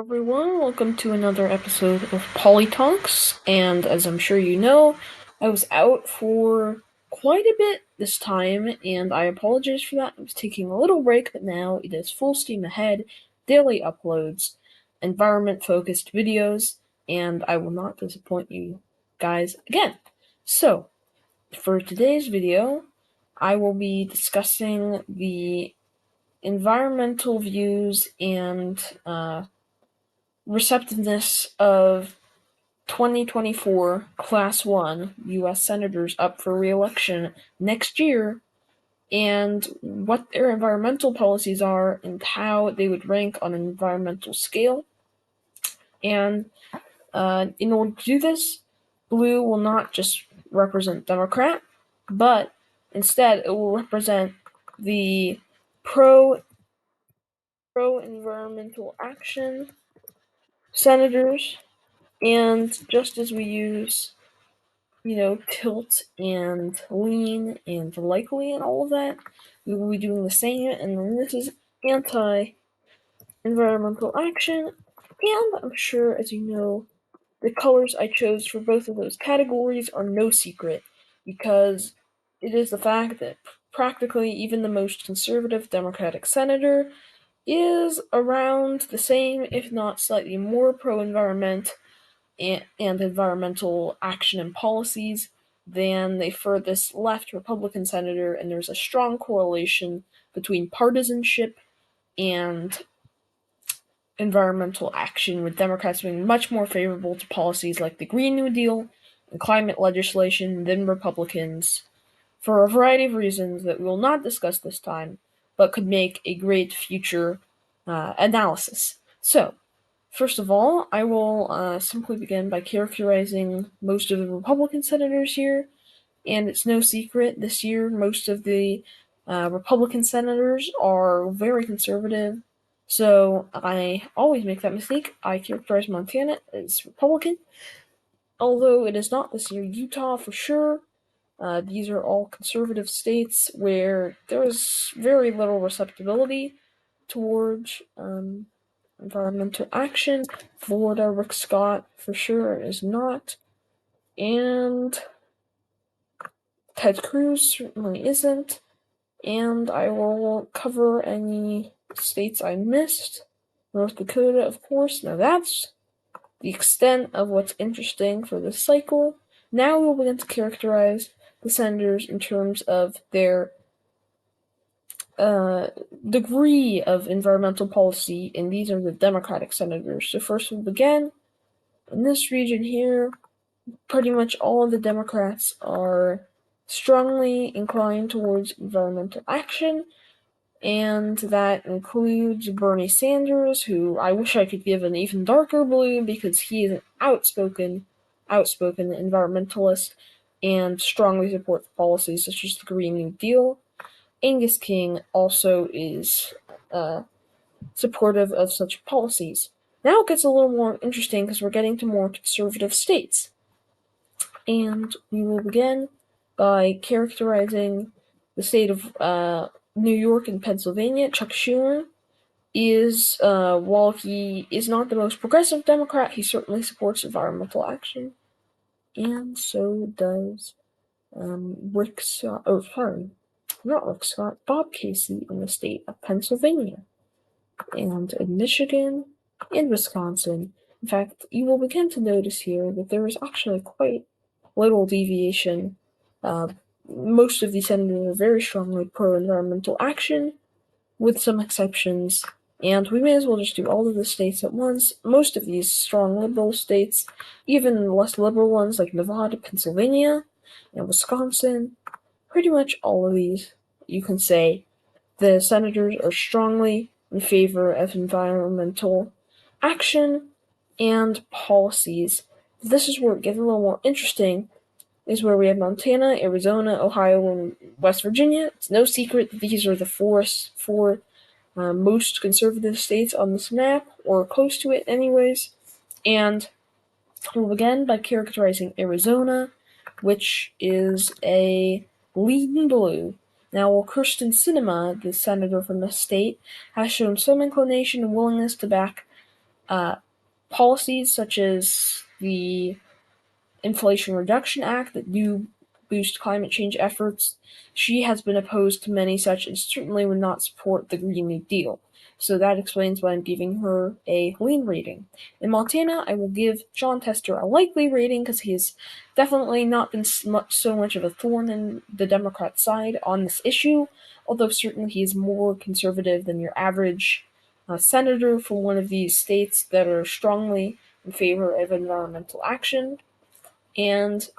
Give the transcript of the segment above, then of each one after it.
everyone, welcome to another episode of Poly Talks, and as I'm sure you know, I was out for quite a bit this time, and I apologize for that. I was taking a little break, but now it is full steam ahead, daily uploads, environment-focused videos, and I will not disappoint you guys again. So, for today's video, I will be discussing the environmental views and receptiveness of 2024 Class 1 U.S. Senators up for re-election next year, and what their environmental policies are and how they would rank on an environmental scale. And in order to do this, blue will not just represent Democrat, but instead it will represent the pro-environmental action senators. And just as we use, tilt and lean and likely and all of that, we will be doing the same. And then this is anti-environmental action. And I'm sure, as you know, the colors I chose for both of those categories are no secret, because it is the fact that practically even the most conservative Democratic senator is around the same, if not slightly more pro-environment and environmental action and policies than the furthest left Republican senator, and there's a strong correlation between partisanship and environmental action, with Democrats being much more favorable to policies like the Green New Deal and climate legislation than Republicans, for a variety of reasons that we will not discuss this time, but could make a great future analysis. So, first of all, I will simply begin by characterizing most of the Republican senators here, and it's no secret this year most of the Republican senators are very conservative, so I always make that mistake. I characterize Montana as Republican, although it is not this year. Utah, for sure. These are all conservative states where there is very little receptibility towards environmental action. Florida, Rick Scott, for sure, is not. And Ted Cruz certainly isn't. And I will cover any states I missed. North Dakota, of course. Now that's the extent of what's interesting for this cycle. Now we'll begin to characterize the senators in terms of their degree of environmental policy, and these are the Democratic senators. So first we'll begin in this region here. Pretty much all of the Democrats are strongly inclined towards environmental action, and that includes Bernie Sanders, who I wish I could give an even darker blue because he is an outspoken environmentalist and strongly supports policies such as the Green New Deal. Angus King also is supportive of such policies. Now it gets a little more interesting because we're getting to more conservative states. And we will begin by characterizing the state of New York and Pennsylvania. Chuck Schumer is, while he is not the most progressive Democrat, he certainly supports environmental action. And so does Rick Scott, not Rick Scott, Bob Casey in the state of Pennsylvania. And in Michigan and Wisconsin, in fact, you will begin to notice here that there is actually quite little deviation. Most of these senators are very strongly pro-environmental action, with some exceptions, and we may as well just do all of the states at once. Most of these strong liberal states, even less liberal ones like Nevada, Pennsylvania, and Wisconsin, pretty much all of these, you can say, the senators are strongly in favor of environmental action and policies. This is where it gets a little more interesting, is where we have Montana, Arizona, Ohio, and West Virginia. It's no secret that these are the four most conservative states on this map, or close to it anyways. And we'll begin by characterizing Arizona, which is a lean blue. Now, while Kirsten Sinema, the senator from the state, has shown some inclination and willingness to back policies such as the Inflation Reduction Act that do boost climate change efforts. She has been opposed to many such and certainly would not support the Green New Deal. So that explains why I'm giving her a lean rating. In Montana, I will give Jon Tester a likely rating because he has definitely not been so much of a thorn in the Democrat side on this issue, although certainly he is more conservative than your average senator from one of these states that are strongly in favor of environmental action. And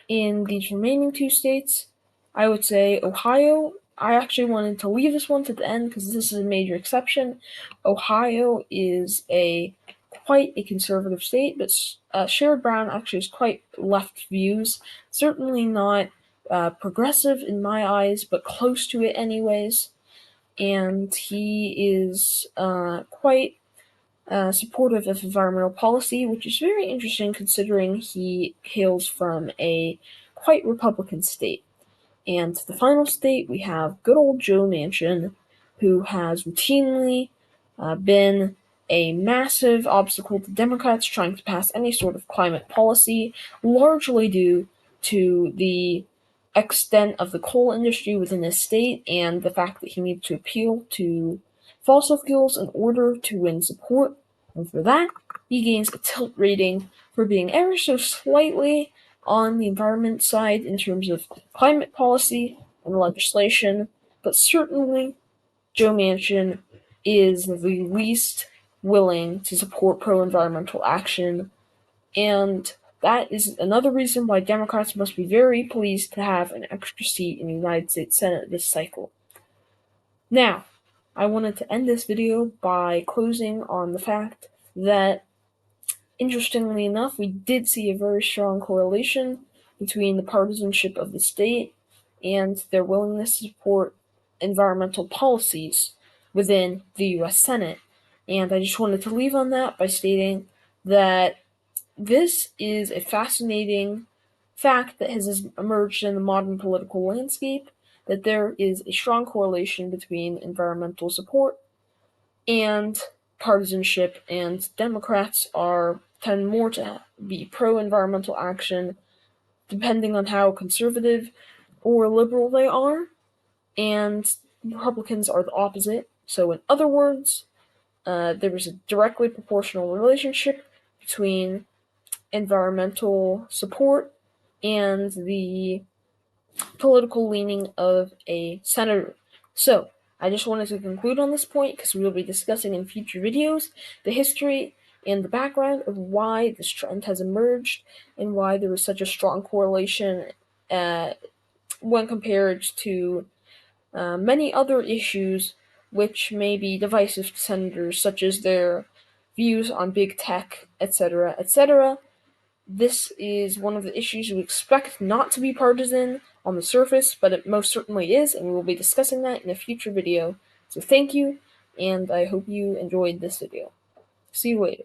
in these remaining two states, I would say Ohio. I actually wanted to leave this one to the end because this is a major exception. Ohio is quite a conservative state, but Sherrod Brown actually has quite left views. Certainly not progressive in my eyes, but close to it anyways. And he is quite supportive of environmental policy, which is very interesting considering he hails from a quite Republican state. And the final state, we have good old Joe Manchin, who has routinely been a massive obstacle to Democrats trying to pass any sort of climate policy, largely due to the extent of the coal industry within his state and the fact that he needed to appeal to fossil fuels in order to win support. And for that, he gains a tilt rating for being ever so slightly on the environment side in terms of climate policy and legislation, but certainly Joe Manchin is the least willing to support pro-environmental action, and that is another reason why Democrats must be very pleased to have an extra seat in the United States Senate this cycle. Now, I wanted to end this video by closing on the fact that, interestingly enough, we did see a very strong correlation between the partisanship of the state and their willingness to support environmental policies within the US Senate. And I just wanted to leave on that by stating that this is a fascinating fact that has emerged in the modern political landscape, that there is a strong correlation between environmental support and partisanship, and Democrats tend more to be pro-environmental action depending on how conservative or liberal they are, and Republicans are the opposite. So in other words, there is a directly proportional relationship between environmental support and the political leaning of a senator. So, I just wanted to conclude on this point because we will be discussing in future videos the history and the background of why this trend has emerged and why there is such a strong correlation when compared to many other issues which may be divisive to senators, such as their views on big tech, etc., etc. This is one of the issues you expect not to be partisan on the surface, but it most certainly is, and we will be discussing that in a future video. So thank you, and I hope you enjoyed this video. See you later.